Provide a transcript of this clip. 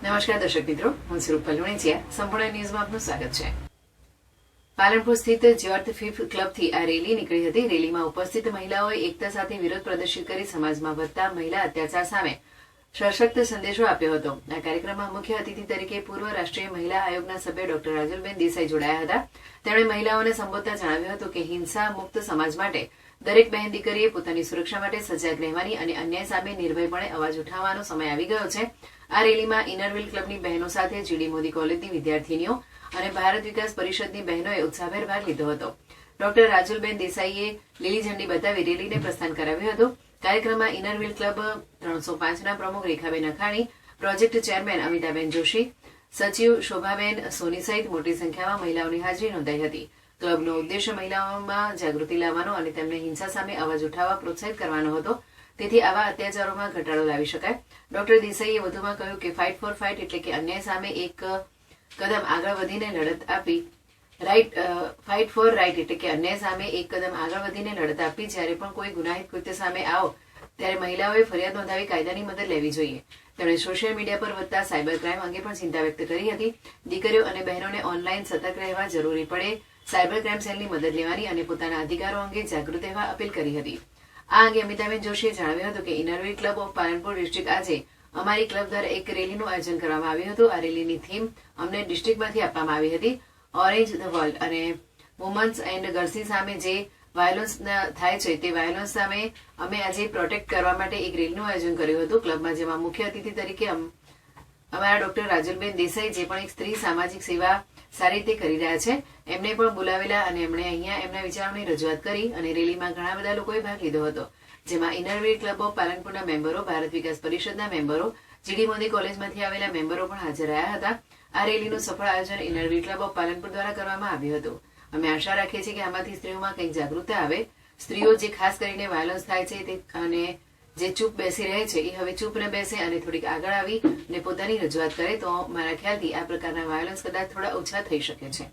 નમસ્કાર દર્શક મિત્રો, હું સ્વરૂપ લુણીચિયા સંપૂર્ણ ન્યૂઝમાં આપનું સ્વાગત છે। પાલનપુર સ્થિત જ્યોર્થ ફિફ ક્લબથી આ રેલી નીકળી હતી। રેલીમાં ઉપસ્થિત મહિલાઓએ એકતા સાથે વિરોધ પ્રદર્શિત કરી સમાજમાં વધતા મહિલા અત્યાચાર સામે સશક્ત સંદેશો આપ્યો હતો। આ કાર્યક્રમમાં મુખ્ય અતિથિ તરીકે પૂર્વ રાષ્ટ્રીય મહિલા આયોગના સભ્ય ડોક્ટર રાજુલબેન દેસાઈ જોડાયા હતા। તેમણે મહિલાઓને સંબોધતા જણાવ્યું હતું કે હિંસા મુક્ત સમાજ માટે દરેક બહેન દીકરીએ પોતાની સુરક્ષા માટે સજાગ રહેવાની અને અન્યાય સામે નિર્ભયપણે અવાજ ઉઠાવવાનો સમય આવી ગયો છે। આ રેલીમાં ઇનરવ્હીલ ક્લબની બહેનો સાથે જીડી મોદી કોલેજની વિદ્યાર્થીનીઓ અને ભારત વિકાસ પરિષદની બહેનોએ ઉત્સાહભેર ભાગ લીધો હતો। ડોક્ટર રાજુલબેન દેસાઈએ લીલી ઝંડી બતાવી રેલીને પ્રસ્થાન કરાવ્યું હતું। કાર્યક્રમમાં ઇનરવ્હીલ ક્લબ 305ના પ્રમુખ રેખાબેન અખાણી, પ્રોજેક્ટ ચેરમેન અમિતાબેન જોશી, સચિવ શોભાબેન સોની સહિત મોટી સંખ્યામાં મહિલાઓની હાજરી નોંધાઈ હતી। ક્લબનો ઉદ્દેશ્ય મહિલાઓમાં જાગૃતિ લાવવાનો અને તેમને હિંસા સામે અવાજ ઉઠાવવા પ્રોત્સાહિત કરવાનો હતો, તેથી આવા અત્યાચારોમાં ઘટાડો લાવી શકાય। ડોક્ટર દેસાઈએ વધુમાં કહ્યું કે ફાઇટ ફોર ફાઇટ એટલે કે અન્યાય સામે એક કદમ આગળ વધીને લડત આપી, ફાઇટ ફોર રાઇટ એટલે કે અન્યાય સામે એક કદમ આગળ વધીને લડત આપી। જ્યારે પણ કોઈ ગુનાહિત કૃત્ય સામે આવો ત્યારે મહિલાઓએ ફરિયાદ નોંધાવી કાયદાની મદદ લેવી જોઈએ। તેમણે સોશિયલ મીડિયા પર વધતા સાયબર ક્રાઇમ અંગે પણ ચિંતા વ્યક્ત કરી હતી। દીકરીઓ અને બહેનોને ઓનલાઈન સતર્ક રહેવા, જરૂરી પડે સાયબર ક્રાઇમ સેલની મદદ લેવાની અને પોતાના અધિકારો અંગે જાગૃત રહેવા અપીલ કરી હતી। આ અંગે અમિતાબેન જોશીએ જણાવ્યું હતું કે ઇનરવ્હીલ ક્લબ ઓફ પાલનપુર ડિસ્ટ્રિક્ટ આજે અમારી ક્લબ દ્વારા એક રેલીનું આયોજન કરવામાં આવ્યું હતું। આ રેલીની થીમ અમને ડિસ્ટ્રિક્ટમાંથી આપવામાં આવી હતી, ઓરેન્જ ધ વર્લ્ડ, અને વુમન્સ એન્ડ ગર્લ્સની સામે જે વાયોલન્સ થાય છે તે વાયોલન્સ સામે અમે આજે પ્રોટેક્ટ કરવા માટે એક રેલીનું આયોજન કર્યું હતું ક્લબમાં, જેમાં મુખ્ય અતિથિ તરીકે અમારા ડોક્ટર રાજુલબેન દેસાઈ, જે પણ એક સ્ત્રી સામાજિક સેવા સારી રીતે કરી રહ્યા છે, એમને પણ બોલાવેલા અને એમણે અહીંયા એમના વિચારોની રજૂઆત કરી અને રેલીમાં ઘણા બધા લોકોએ ભાગ લીધો હતો, જેમાં ઇનરવ્હીલ ક્લબ ઓફ પાલનપુરના મેમ્બરો, ભારત વિકાસ પરિષદના મેમ્બરો, જીડી મોદી કોલેજમાંથી આવેલા મેમ્બરો પણ હાજર રહ્યા હતા। આ રેલીનું સફળ આયોજન ઇનરવ્હીલ ક્લબ ઓફ પાલનપુર દ્વારા કરવામાં આવ્યું હતું। અમે આશા રાખીએ છીએ કે આમાંથી સ્ત્રીઓમાં કંઈક જાગૃતતા આવે। સ્ત્રીઓ જે ખાસ કરીને વાયોલન્સ થાય છે તે અને જે ચૂપ બેસી રહે છે એ હવે ચૂપ ન બેસે અને થોડીક આગળ આવી અને પોતાની રજૂઆત કરે તો મારા ખ્યાલથી આ પ્રકારના વાયોલન્સ કદાચ થોડા ઓછા થઈ શકે છે।